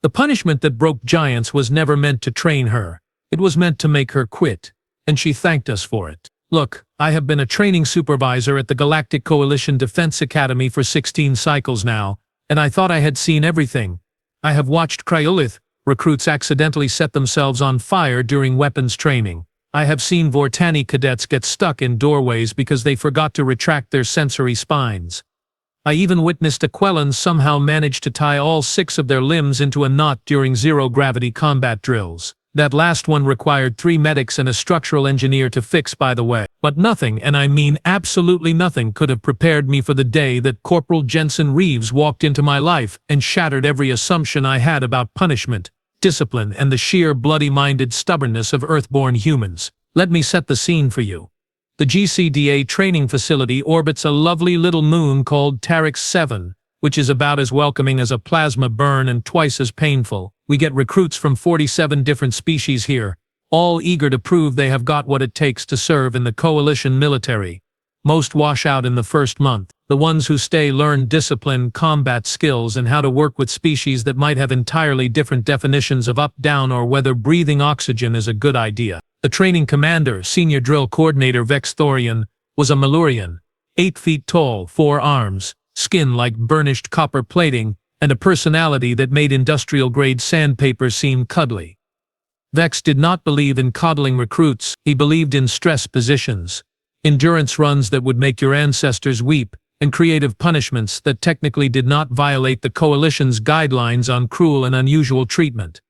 The punishment that broke giants was never meant to train her. It was meant to make her quit, and she thanked us for it. Look, I have been a training supervisor at the Galactic Coalition Defense Academy for 16 cycles now, and I thought I had seen everything. I have watched cryolith recruits accidentally set themselves on fire during weapons training. I have seen Vortani cadets get stuck in doorways because they forgot to retract their sensory spines. I even witnessed Aquelans somehow manage to tie all 6 of their limbs into a knot during zero-gravity combat drills. That last one required 3 medics and a structural engineer to fix, by the way. But nothing, and I mean absolutely nothing, could have prepared me for the day that Corporal Jensen Reeves walked into my life and shattered every assumption I had about punishment, discipline, and the sheer bloody-minded stubbornness of Earthborn humans. Let me set the scene for you. The GCDA training facility orbits a lovely little moon called Tarix 7, which is about as welcoming as a plasma burn and twice as painful. We get recruits from 47 different species here, all eager to prove they have got what it takes to serve in the Coalition military. Most wash out in the first month. The ones who stay learn discipline, combat skills, and how to work with species that might have entirely different definitions of up, down, or whether breathing oxygen is a good idea. The training commander, senior drill coordinator Vex Thorian, was a Malurian, 8 feet tall, 4 arms, skin like burnished copper plating, and a personality that made industrial-grade sandpaper seem cuddly. Vex did not believe in coddling recruits. He believed in stress positions, endurance runs that would make your ancestors weep, and creative punishments that technically did not violate the Coalition's guidelines on cruel and unusual treatment.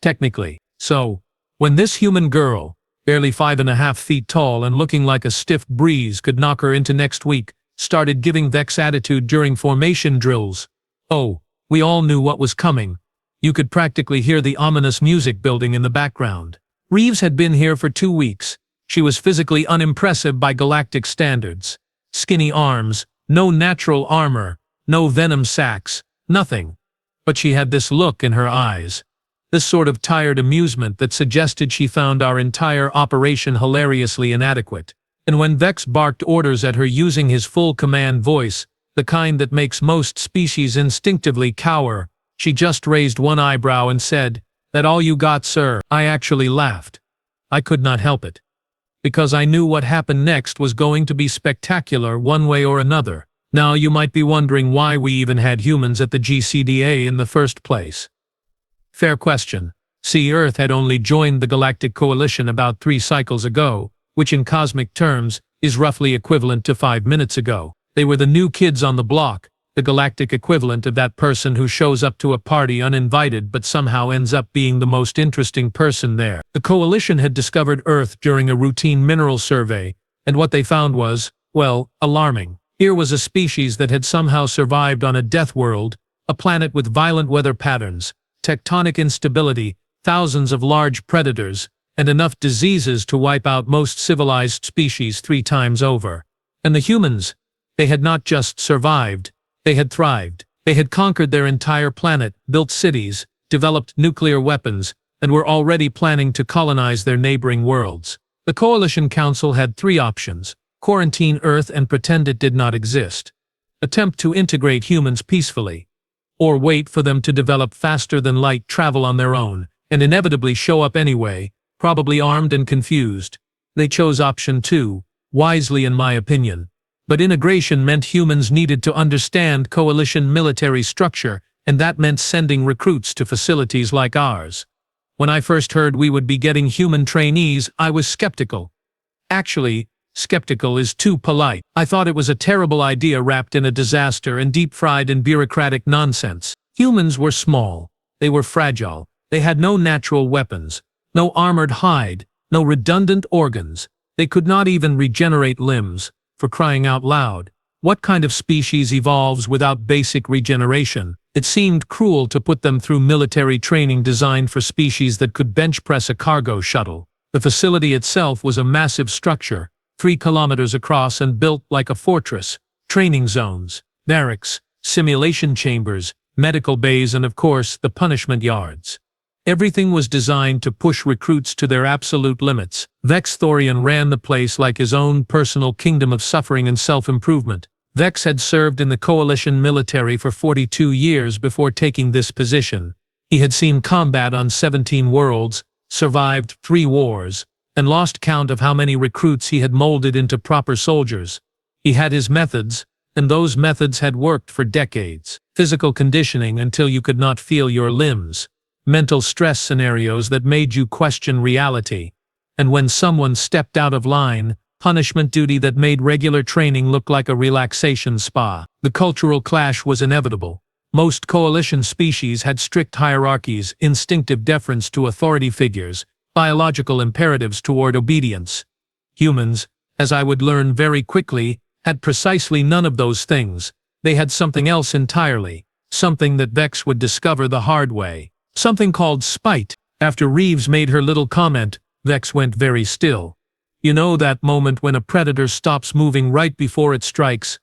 Technically. So, when this human girl, barely 5.5 feet tall and looking like a stiff breeze could knock her into next week, started giving Vex attitude during formation drills, oh, we all knew what was coming. You could practically hear the ominous music building in the background. Reeves had been here for 2 weeks. She was physically unimpressive by galactic standards. Skinny arms, no natural armor, no venom sacs, nothing. But she had this look in her eyes. This sort of tired amusement that suggested she found our entire operation hilariously inadequate. And when Vex barked orders at her using his full command voice, the kind that makes most species instinctively cower, she just raised one eyebrow and said, "That all you got, sir?" I actually laughed. I could not help it. Because I knew what happened next was going to be spectacular one way or another. Now you might be wondering why we even had humans at the GCDA in the first place. Fair question. See, Earth had only joined the Galactic Coalition about 3 cycles ago, which in cosmic terms is roughly equivalent to 5 minutes ago. They were the new kids on the block, the galactic equivalent of that person who shows up to a party uninvited but somehow ends up being the most interesting person there. The Coalition had discovered Earth during a routine mineral survey, and what they found was, well, alarming. Here was a species that had somehow survived on a death world, a planet with violent weather patterns, tectonic instability, thousands of large predators, and enough diseases to wipe out most civilized species 3 times over. And the humans, they had not just survived, they had thrived. They had conquered their entire planet, built cities, developed nuclear weapons, and were already planning to colonize their neighboring worlds. The Coalition Council had 3 options: quarantine Earth and pretend it did not exist, attempt to integrate humans peacefully, or wait for them to develop faster-than-light travel on their own, and inevitably show up anyway, probably armed and confused. They chose option 2, wisely in my opinion. But integration meant humans needed to understand Coalition military structure, and that meant sending recruits to facilities like ours. When I first heard we would be getting human trainees, I was skeptical. Actually, skeptical is too polite. I thought it was a terrible idea wrapped in a disaster and deep-fried in bureaucratic nonsense. Humans were small. They were fragile. They had no natural weapons, no armored hide, no redundant organs. They could not even regenerate limbs. For crying out loud, what kind of species evolves without basic regeneration? It seemed cruel to put them through military training designed for species that could bench press a cargo shuttle. The facility itself was a massive structure, 3 kilometers across and built like a fortress. Training zones, barracks, simulation chambers, medical bays, and of course, the punishment yards. Everything was designed to push recruits to their absolute limits. Vex Thorian ran the place like his own personal kingdom of suffering and self-improvement. Vex had served in the Coalition military for 42 years before taking this position. He had seen combat on 17 worlds, survived 3 wars, and lost count of how many recruits he had molded into proper soldiers. He had his methods, and those methods had worked for decades. Physical conditioning until you could not feel your limbs, mental stress scenarios that made you question reality, and when someone stepped out of line, punishment duty that made regular training look like a relaxation spa. The cultural clash was inevitable. Most coalition species had strict hierarchies, instinctive deference to authority figures, biological imperatives toward obedience. Humans, as I would learn very quickly, had precisely none of those things. They had something else entirely, something that Vex would discover the hard way. Something called spite. After Reeves made her little comment, Vex went very still. You know that moment when a predator stops moving right before it strikes?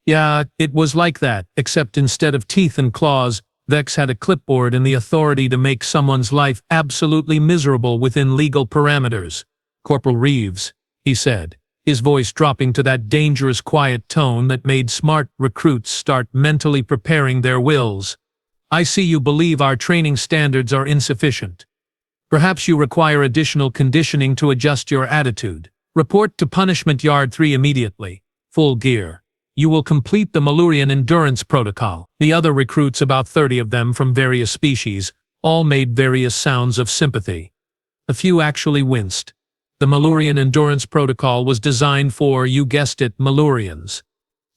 Yeah, it was like that, except instead of teeth and claws, Vex had a clipboard and the authority to make someone's life absolutely miserable within legal parameters. Corporal Reeves, he said, his voice dropping to that dangerous quiet tone that made smart recruits start mentally preparing their wills. I see you believe our training standards are insufficient. Perhaps you require additional conditioning to adjust your attitude. Report to Punishment Yard 3 immediately. Full gear. You will complete the Malurian endurance protocol. The other recruits, about 30 of them from various species, all made various sounds of sympathy. A few actually winced. The Malurian endurance protocol was designed for, you guessed it, Malurians.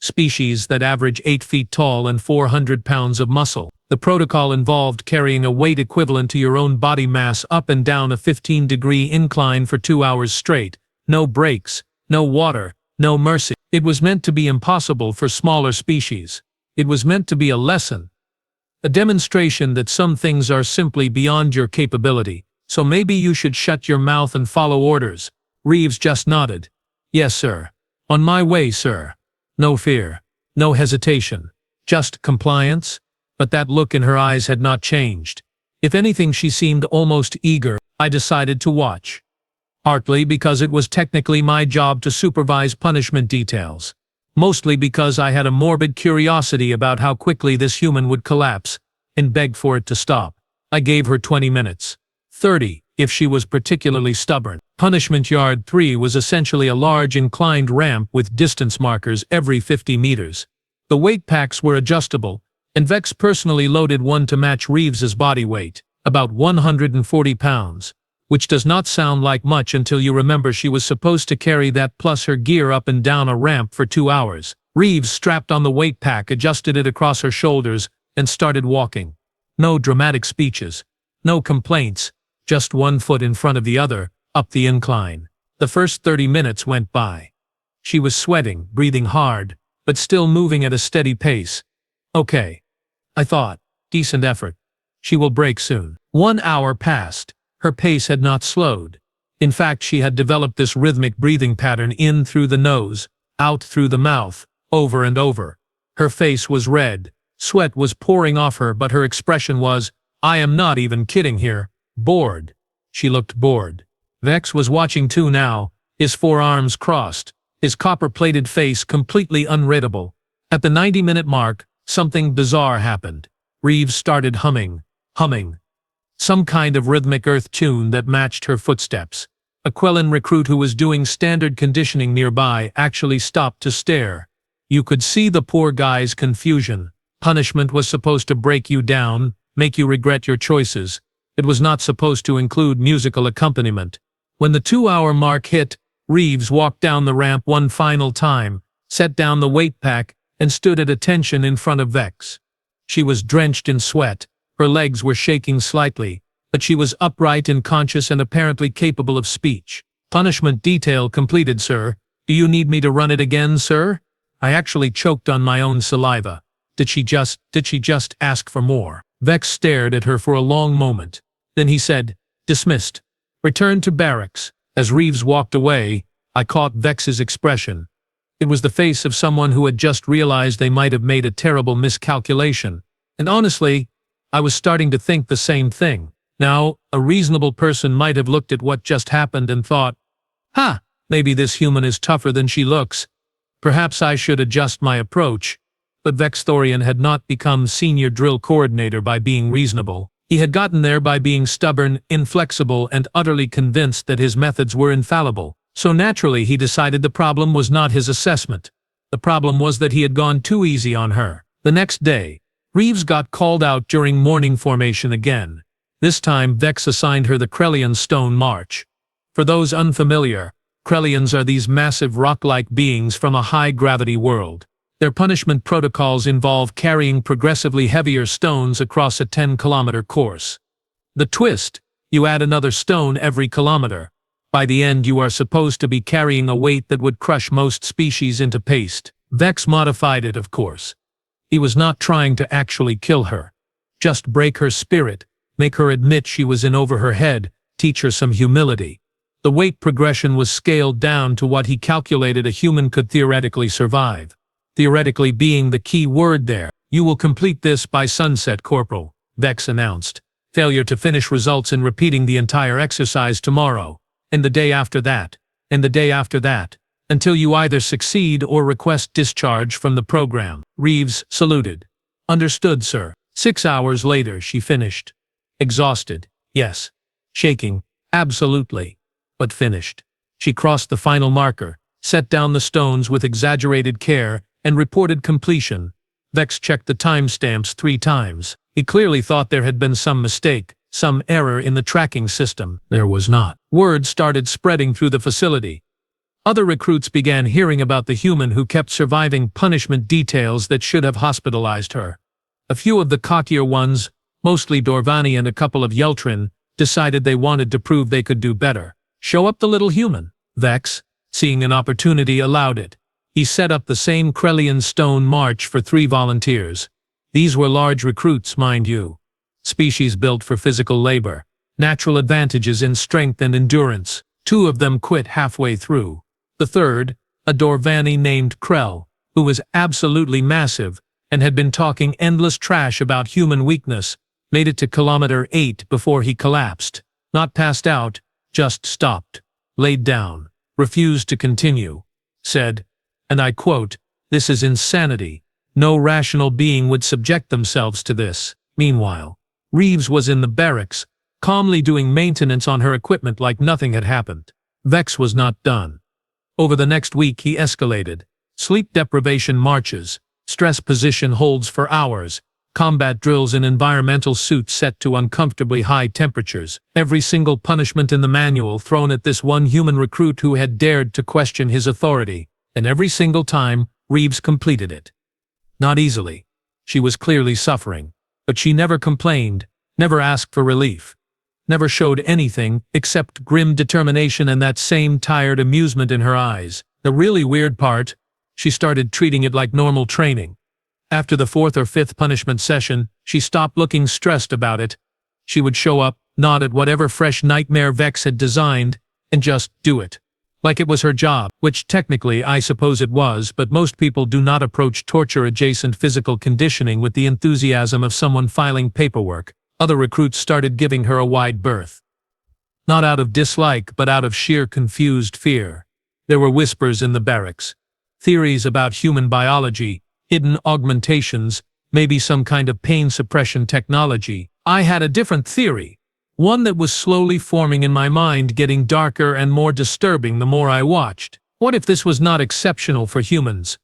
Species that average 8 feet tall and 400 pounds of muscle. The protocol involved carrying a weight equivalent to your own body mass up and down a 15-degree incline for 2 hours straight. No breaks, no water, no mercy. It was meant to be impossible for smaller species. It was meant to be a lesson. A demonstration that some things are simply beyond your capability, so maybe you should shut your mouth and follow orders. Reeves just nodded. Yes, sir. On my way, sir. No fear. No hesitation. Just compliance? But that look in her eyes had not changed. If anything, she seemed almost eager. I decided to watch. Partly because it was technically my job to supervise punishment details. Mostly because I had a morbid curiosity about how quickly this human would collapse, and beg for it to stop. I gave her 20 minutes. 30, if she was particularly stubborn. Punishment Yard 3 was essentially a large inclined ramp with distance markers every 50 meters. The weight packs were adjustable, and Vex personally loaded one to match Reeves's body weight, about 140 pounds. Which does not sound like much until you remember she was supposed to carry that plus her gear up and down a ramp for 2 hours. Reeves strapped on the weight pack, adjusted it across her shoulders, and started walking. No dramatic speeches. No complaints. Just one foot in front of the other, up the incline. The first 30 minutes went by. She was sweating, breathing hard, but still moving at a steady pace. Okay. I thought. Decent effort. She will break soon. 1 hour passed. Her pace had not slowed. In fact, she had developed this rhythmic breathing pattern in through the nose, out through the mouth, over and over. Her face was red. Sweat was pouring off her, but her expression was, I am not even kidding here, bored. She looked bored. Vex was watching too now, his forearms crossed, his copper-plated face completely unreadable. At the 90-minute mark, something bizarre happened. Reeves started humming. Some kind of rhythmic earth tune that matched her footsteps. A Quellan recruit who was doing standard conditioning nearby actually stopped to stare. You could see the poor guy's confusion. Punishment was supposed to break you down, make you regret your choices. It was not supposed to include musical accompaniment. When the 2-hour mark hit, Reeves walked down the ramp one final time, set down the weight pack, and stood at attention in front of Vex. She was drenched in sweat. Her legs were shaking slightly, but she was upright and conscious and apparently capable of speech. Punishment detail completed, sir. Do you need me to run it again, sir? I actually choked on my own saliva. Did she just ask for more? Vex stared at her for a long moment. Then he said, dismissed. Return to barracks. As Reeves walked away, I caught Vex's expression. It was the face of someone who had just realized they might have made a terrible miscalculation. And honestly, I was starting to think the same thing. Now, a reasonable person might have looked at what just happened and thought, maybe this human is tougher than she looks. Perhaps I should adjust my approach. But Vex Thorian had not become senior drill coordinator by being reasonable. He had gotten there by being stubborn, inflexible, and utterly convinced that his methods were infallible. So naturally he decided the problem was not his assessment. The problem was that he had gone too easy on her. The next day, Reeves got called out during morning formation again. This time Vex assigned her the Krellian Stone March. For those unfamiliar, Krellians are these massive rock-like beings from a high-gravity world. Their punishment protocols involve carrying progressively heavier stones across a 10-kilometer course. The twist: you add another stone every kilometer. By the end you are supposed to be carrying a weight that would crush most species into paste. Vex modified it, of course. He was not trying to actually kill her. Just break her spirit, make her admit she was in over her head, teach her some humility. The weight progression was scaled down to what he calculated a human could theoretically survive. Theoretically being the key word there. "You will complete this by sunset, Corporal," Vex announced. "Failure to finish results in repeating the entire exercise tomorrow, and the day after that, and the day after that, until you either succeed or request discharge from the program." Reeves saluted. "Understood, sir." 6 hours later she finished. Exhausted, yes. Shaking, absolutely. But finished. She crossed the final marker, set down the stones with exaggerated care, and reported completion. Vex checked the timestamps 3 times. He clearly thought there had been some mistake, some error in the tracking system. There was not. Word started spreading through the facility. Other recruits began hearing about the human who kept surviving punishment details that should have hospitalized her. A few of the cockier ones, mostly Dorvani and a couple of Yeltrin, decided they wanted to prove they could do better. Show up the little human. Vex, seeing an opportunity, allowed it. He set up the same Krellian Stone March for 3 volunteers. These were large recruits, mind you. Species built for physical labor. Natural advantages in strength and endurance. 2 of them quit halfway through. The third, a Dorvani named Krell, who was absolutely massive and had been talking endless trash about human weakness, made it to kilometer 8 before he collapsed. Not passed out, just stopped. Laid down. Refused to continue. Said, and I quote, "This is insanity. No rational being would subject themselves to this." Meanwhile, Reeves was in the barracks, calmly doing maintenance on her equipment like nothing had happened. Vex was not done. Over the next week he escalated. Sleep deprivation marches, stress position holds for hours, combat drills in environmental suits set to uncomfortably high temperatures. Every single punishment in the manual thrown at this one human recruit who had dared to question his authority, and every single time, Reeves completed it. Not easily. She was clearly suffering, but she never complained, never asked for relief, never showed anything except grim determination and that same tired amusement in her eyes. The really weird part, she started treating it like normal training. After the 4th or 5th punishment session, she stopped looking stressed about it. She would show up, nod at whatever fresh nightmare Vex had designed, and just do it. Like it was her job, which technically I suppose it was, but most people do not approach torture-adjacent physical conditioning with the enthusiasm of someone filing paperwork. Other recruits started giving her a wide berth. Not out of dislike, but out of sheer confused fear. There were whispers in the barracks. Theories about human biology, hidden augmentations, maybe some kind of pain suppression technology. I had a different theory. One that was slowly forming in my mind, getting darker and more disturbing the more I watched. What if this was not exceptional for humans?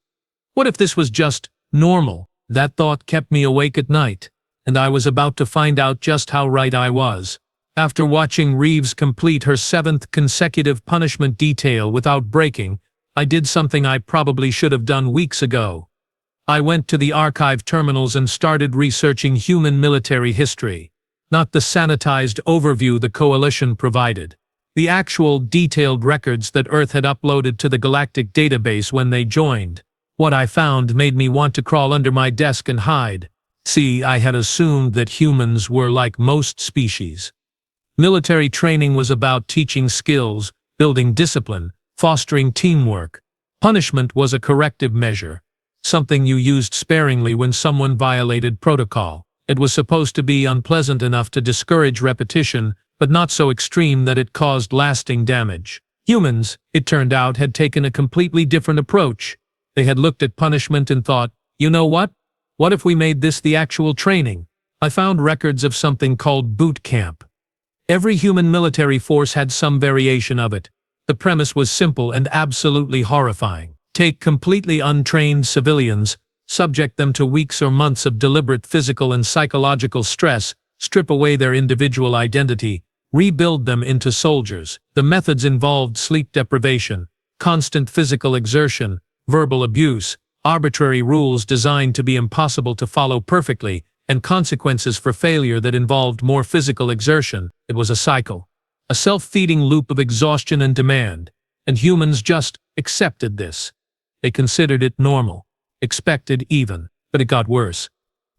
What if this was just normal? That thought kept me awake at night, and I was about to find out just how right I was. After watching Reeves complete her 7th consecutive punishment detail without breaking, I did something I probably should have done weeks ago. I went to the archive terminals and started researching human military history. Not the sanitized overview the Coalition provided. The actual detailed records that Earth had uploaded to the galactic database when they joined. What I found made me want to crawl under my desk and hide. See, I had assumed that humans were like most species. Military training was about teaching skills, building discipline, fostering teamwork. Punishment was a corrective measure, something you used sparingly when someone violated protocol. It was supposed to be unpleasant enough to discourage repetition, but not so extreme that it caused lasting damage. Humans, it turned out, had taken a completely different approach. They had looked at punishment and thought, you know what? What if we made this the actual training? I found records of something called boot camp. Every human military force had some variation of it. The premise was simple and absolutely horrifying. Take completely untrained civilians, subject them to weeks or months of deliberate physical and psychological stress, strip away their individual identity, rebuild them into soldiers. The methods involved sleep deprivation, constant physical exertion, verbal abuse, arbitrary rules designed to be impossible to follow perfectly, and consequences for failure that involved more physical exertion. It was a cycle, a self-feeding loop of exhaustion and demand, and humans just accepted this. They considered it normal, expected even, but it got worse.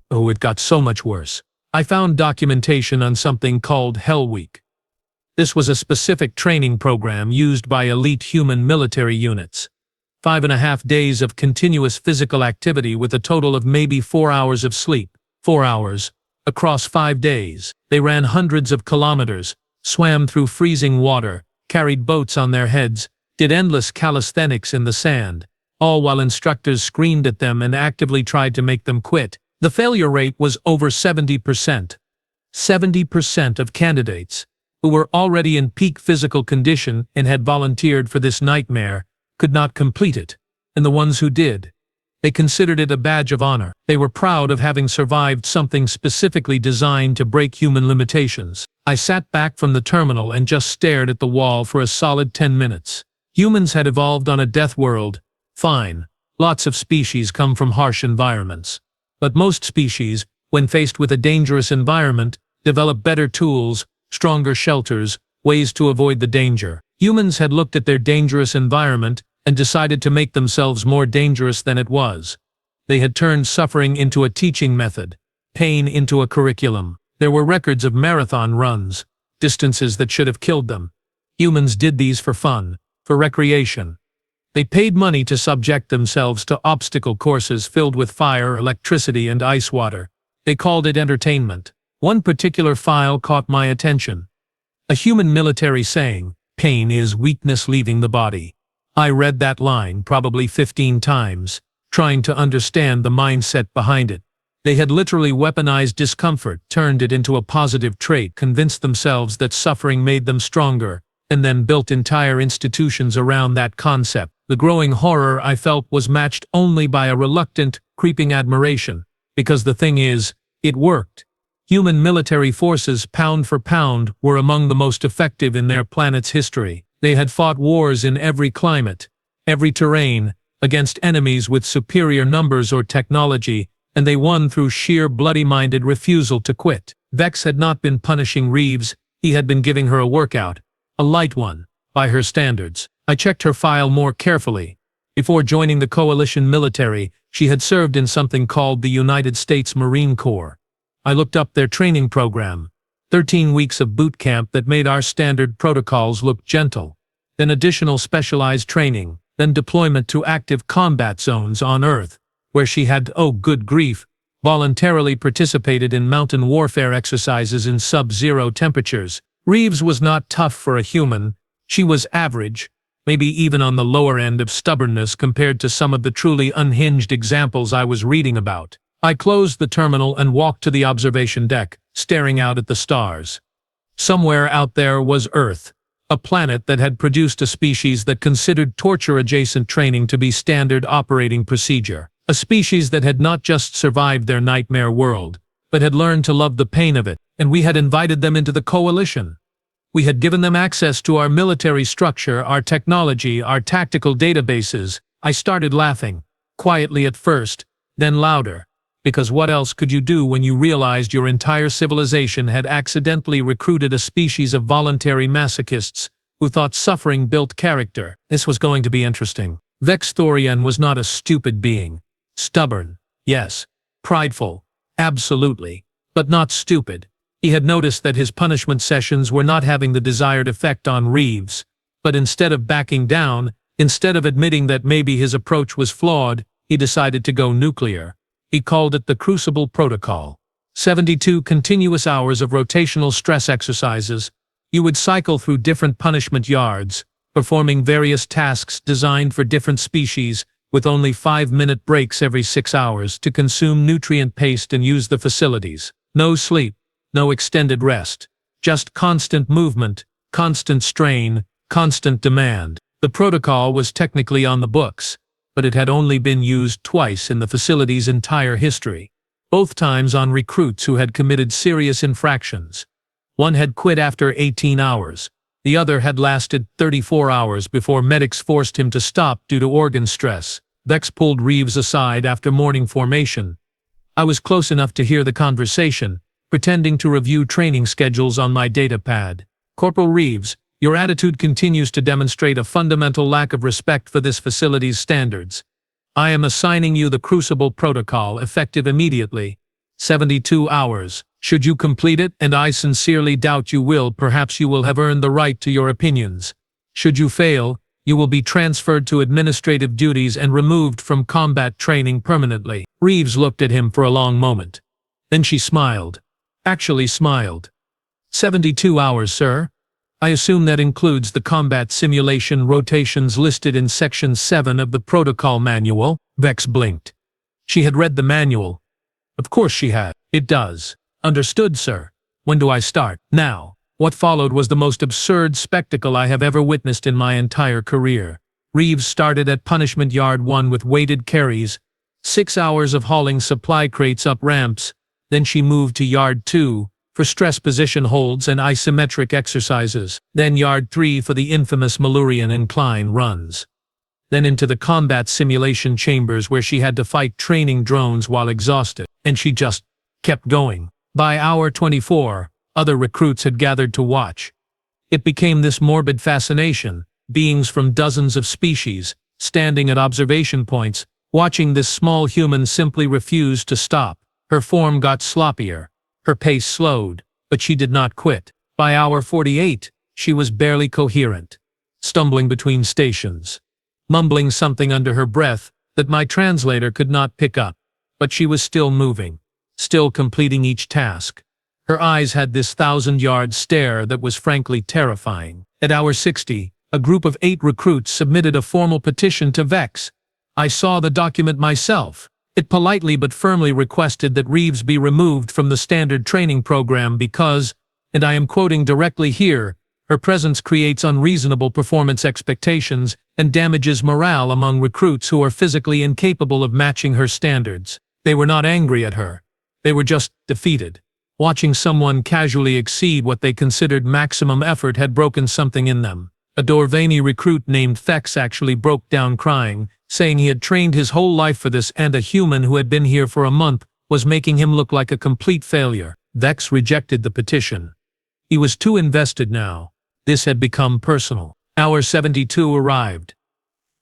Oh, it got so much worse. I found documentation on something called Hell Week. This was a specific training program used by elite human military units. 5.5 days of continuous physical activity with a total of maybe 4 hours of sleep. 4 hours. Across 5 days, they ran hundreds of kilometers, swam through freezing water, carried boats on their heads, did endless calisthenics in the sand, all while instructors screamed at them and actively tried to make them quit. The failure rate was over 70%. 70% of candidates, who were already in peak physical condition and had volunteered for this nightmare, could not complete it, and the ones who did, they considered it a badge of honor. They were proud of having survived something specifically designed to break human limitations. I sat back from the terminal and just stared at the wall for a solid 10 minutes. Humans had evolved on a death world. Fine. Lots of species come from harsh environments. But most species, when faced with a dangerous environment, develop better tools, stronger shelters, ways to avoid the danger. Humans had looked at their dangerous environment and decided to make themselves more dangerous than it was. They had turned suffering into a teaching method, pain into a curriculum. There were records of marathon runs, distances that should have killed them. Humans did these for fun, for recreation. They paid money to subject themselves to obstacle courses filled with fire, electricity, and ice water. They called it entertainment. One particular file caught my attention. A human military saying, "Pain is weakness leaving the body." I read that line probably 15 times, trying to understand the mindset behind it. They had literally weaponized discomfort, turned it into a positive trait, convinced themselves that suffering made them stronger, and then built entire institutions around that concept. The growing horror I felt was matched only by a reluctant, creeping admiration, because the thing is, it worked. Human military forces, pound for pound, were among the most effective in their planet's history. They had fought wars in every climate, every terrain, against enemies with superior numbers or technology, and they won through sheer bloody-minded refusal to quit. Vex had not been punishing Reeves, he had been giving her a workout, a light one, by her standards. I checked her file more carefully. Before joining the coalition military, she had served in something called the United States Marine Corps. I looked up their training program. 13 weeks of boot camp that made our standard protocols look gentle, then additional specialized training, then deployment to active combat zones on Earth, where she had, oh good grief, voluntarily participated in mountain warfare exercises in sub-zero temperatures. Reeves was not tough for a human. She was average, maybe even on the lower end of stubbornness compared to some of the truly unhinged examples I was reading about. I closed the terminal and walked to the observation deck, staring out at the stars. Somewhere out there was Earth, a planet that had produced a species that considered torture-adjacent training to be standard operating procedure. A species that had not just survived their nightmare world, but had learned to love the pain of it, and we had invited them into the coalition. We had given them access to our military structure, our technology, our tactical databases. I started laughing, quietly at first, then louder. Because what else could you do when you realized your entire civilization had accidentally recruited a species of voluntary masochists who thought suffering built character? This was going to be interesting. Vex Thorian was not a stupid being. Stubborn, yes. Prideful, absolutely. But not stupid. He had noticed that his punishment sessions were not having the desired effect on Reeves. But instead of backing down, instead of admitting that maybe his approach was flawed, he decided to go nuclear. He called it the Crucible Protocol. 72 continuous hours of rotational stress exercises. You would cycle through different punishment yards, performing various tasks designed for different species, with only 5-minute breaks every 6 hours to consume nutrient paste and use the facilities. No sleep, no extended rest. Just constant movement, constant strain, constant demand. The protocol was technically on the books, but it had only been used twice in the facility's entire history. Both times on recruits who had committed serious infractions. One had quit after 18 hours. The other had lasted 34 hours before medics forced him to stop due to organ stress. Vex pulled Reeves aside after morning formation. I was close enough to hear the conversation, pretending to review training schedules on my datapad. Corporal Reeves, your attitude continues to demonstrate a fundamental lack of respect for this facility's standards. I am assigning you the Crucible Protocol, effective immediately. 72 hours. Should you complete it, and I sincerely doubt you will, perhaps you will have earned the right to your opinions. Should you fail, you will be transferred to administrative duties and removed from combat training permanently. Reeves looked at him for a long moment. Then she smiled. Actually smiled. 72 hours, sir? I assume that includes the combat simulation rotations listed in Section 7 of the Protocol Manual. Vex blinked. She had read the manual. Of course she had. It does. Understood, sir. When do I start? Now. What followed was the most absurd spectacle I have ever witnessed in my entire career. Reeves started at Punishment Yard 1 with weighted carries, 6 hours of hauling supply crates up ramps, then she moved to Yard 2, for stress position holds and isometric exercises, then Yard 3 for the infamous Malurian incline runs. Then into the combat simulation chambers where she had to fight training drones while exhausted, and she just kept going. By hour 24, other recruits had gathered to watch. It became this morbid fascination, beings from dozens of species, standing at observation points, watching this small human simply refuse to stop. Her form got sloppier. Her pace slowed, but she did not quit. By hour 48, she was barely coherent, stumbling between stations, mumbling something under her breath that my translator could not pick up. But she was still moving, still completing each task. Her eyes had this 1,000-yard stare that was frankly terrifying. At hour 60, a group of 8 recruits submitted a formal petition to Vex. I saw the document myself. It politely but firmly requested that Reeves be removed from the standard training program because, and I am quoting directly here, her presence creates unreasonable performance expectations and damages morale among recruits who are physically incapable of matching her standards. They were not angry at her. They were just defeated. Watching someone casually exceed what they considered maximum effort had broken something in them. A Dorvani recruit named Vex actually broke down crying, saying he had trained his whole life for this and a human who had been here for a month was making him look like a complete failure. Vex rejected the petition. He was too invested now. This had become personal. Hour 72 arrived.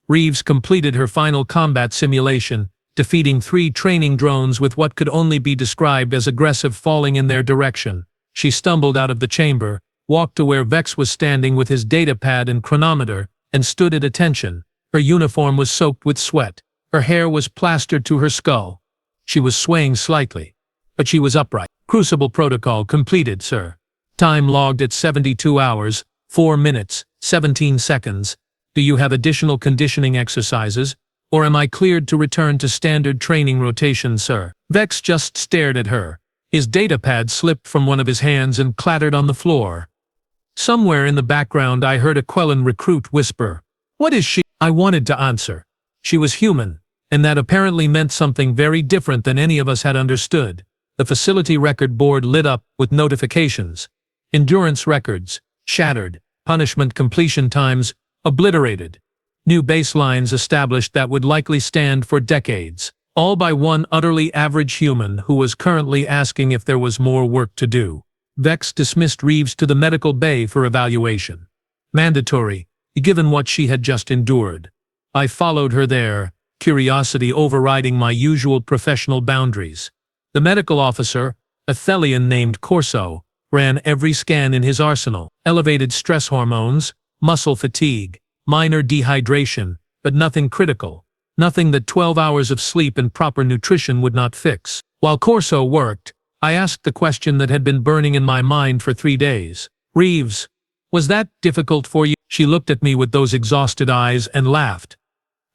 Reeves completed her final combat simulation, defeating 3 training drones with what could only be described as aggressive falling in their direction. She stumbled out of the chamber, walked to where Vex was standing with his datapad and chronometer, and stood at attention. Her uniform was soaked with sweat. Her hair was plastered to her skull. She was swaying slightly, but she was upright. Crucible protocol completed, sir. Time logged at 72 hours, 4 minutes, 17 seconds. Do you have additional conditioning exercises, or am I cleared to return to standard training rotation, sir? Vex just stared at her. His datapad slipped from one of his hands and clattered on the floor. Somewhere in the background I heard a Quellan recruit whisper, "What is she?" I wanted to answer. She was human, and that apparently meant something very different than any of us had understood. The facility record board lit up with notifications. Endurance records, shattered. Punishment completion times, obliterated. New baselines established that would likely stand for decades. All by one utterly average human who was currently asking if there was more work to do. Vex dismissed Reeves to the medical bay for evaluation. Mandatory, given what she had just endured. I followed her there, curiosity overriding my usual professional boundaries. The medical officer, a Thelian named Corso, ran every scan in his arsenal. Elevated stress hormones, muscle fatigue, minor dehydration, but nothing critical. Nothing that 12 hours of sleep and proper nutrition would not fix. While Corso worked, I asked the question that had been burning in my mind for 3 days. "Reeves, was that difficult for you?" She looked at me with those exhausted eyes and laughed.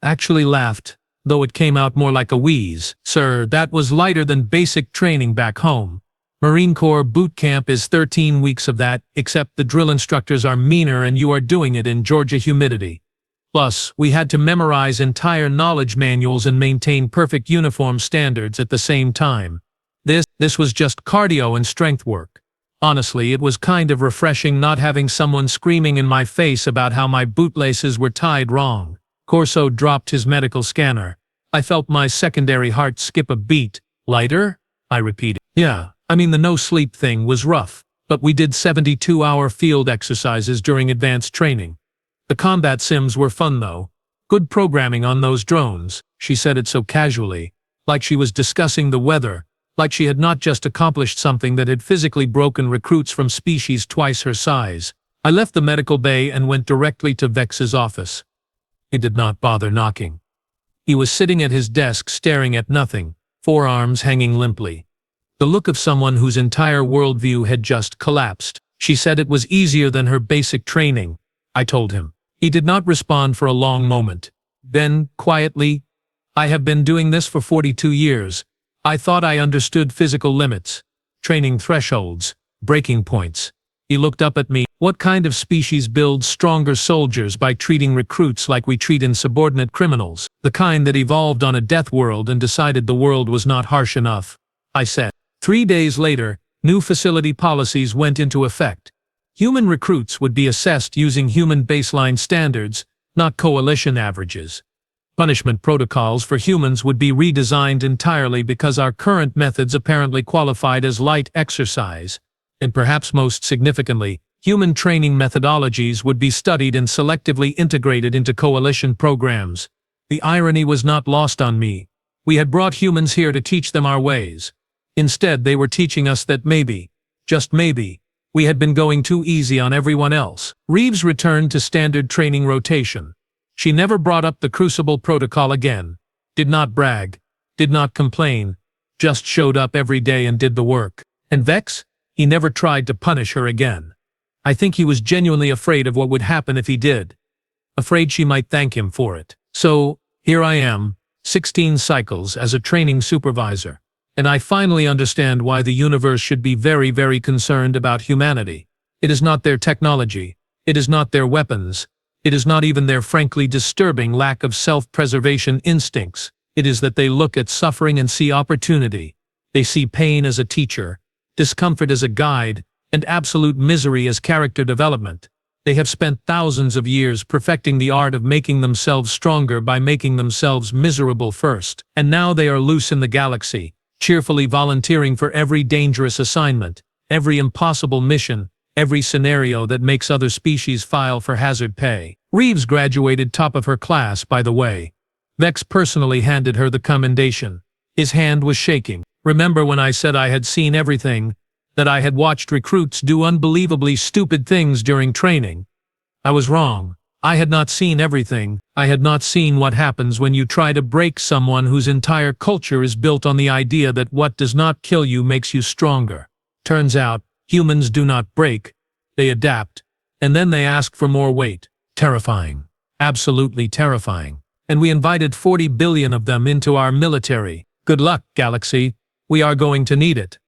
Actually laughed, though it came out more like a wheeze. "Sir, that was lighter than basic training back home. Marine Corps boot camp is 13 weeks of that, except the drill instructors are meaner and you are doing it in Georgia humidity. Plus, we had to memorize entire knowledge manuals and maintain perfect uniform standards at the same time. This was just cardio and strength work. Honestly, it was kind of refreshing not having someone screaming in my face about how my bootlaces were tied wrong. Corso dropped his medical scanner. I felt my secondary heart skip a beat. Lighter? I repeated. Yeah, I mean the no-sleep thing was rough, but we did 72-hour field exercises during advanced training. The combat sims were fun though. Good programming on those drones. She said it so casually, like she was discussing the weather, like she had not just accomplished something that had physically broken recruits from species twice her size. I left the medical bay and went directly to Vex's office. He did not bother knocking. He was sitting at his desk staring at nothing, forearms hanging limply. The look of someone whose entire worldview had just collapsed. She said it was easier than her basic training, I told him. He did not respond for a long moment. Then, quietly, I have been doing this for 42 years. I thought I understood physical limits, training thresholds, breaking points. He looked up at me. What kind of species builds stronger soldiers by treating recruits like we treat insubordinate criminals? The kind that evolved on a death world and decided the world was not harsh enough, I said. 3 days later, new facility policies went into effect. Human recruits would be assessed using human baseline standards, not coalition averages. Punishment protocols for humans would be redesigned entirely because our current methods apparently qualified as light exercise. And perhaps most significantly, human training methodologies would be studied and selectively integrated into coalition programs. The irony was not lost on me. We had brought humans here to teach them our ways. Instead, they were teaching us that maybe, just maybe, we had been going too easy on everyone else. Reeves returned to standard training rotation. She never brought up the crucible protocol again, did not brag, did not complain, just showed up every day and did the work. And Vex? He never tried to punish her again. I think he was genuinely afraid of what would happen if he did. Afraid she might thank him for it. So, here I am, 16 cycles as a training supervisor. And I finally understand why the universe should be very, very concerned about humanity. It is not their technology. It is not their weapons. It is not even their frankly disturbing lack of self-preservation instincts. It is that they look at suffering and see opportunity. They see pain as a teacher, discomfort as a guide, and absolute misery as character development. They have spent thousands of years perfecting the art of making themselves stronger by making themselves miserable first. And now they are loose in the galaxy, cheerfully volunteering for every dangerous assignment, every impossible mission, every scenario that makes other species file for hazard pay. Reeves graduated top of her class, by the way. Vex personally handed her the commendation. His hand was shaking. Remember when I said I had seen everything, that I had watched recruits do unbelievably stupid things during training? I was wrong. I had not seen everything. I had not seen what happens when you try to break someone whose entire culture is built on the idea that what does not kill you makes you stronger. Turns out, humans do not break, they adapt, and then they ask for more weight. Terrifying. Absolutely terrifying. And we invited 40 billion of them into our military. Good luck, Galaxy. We are going to need it.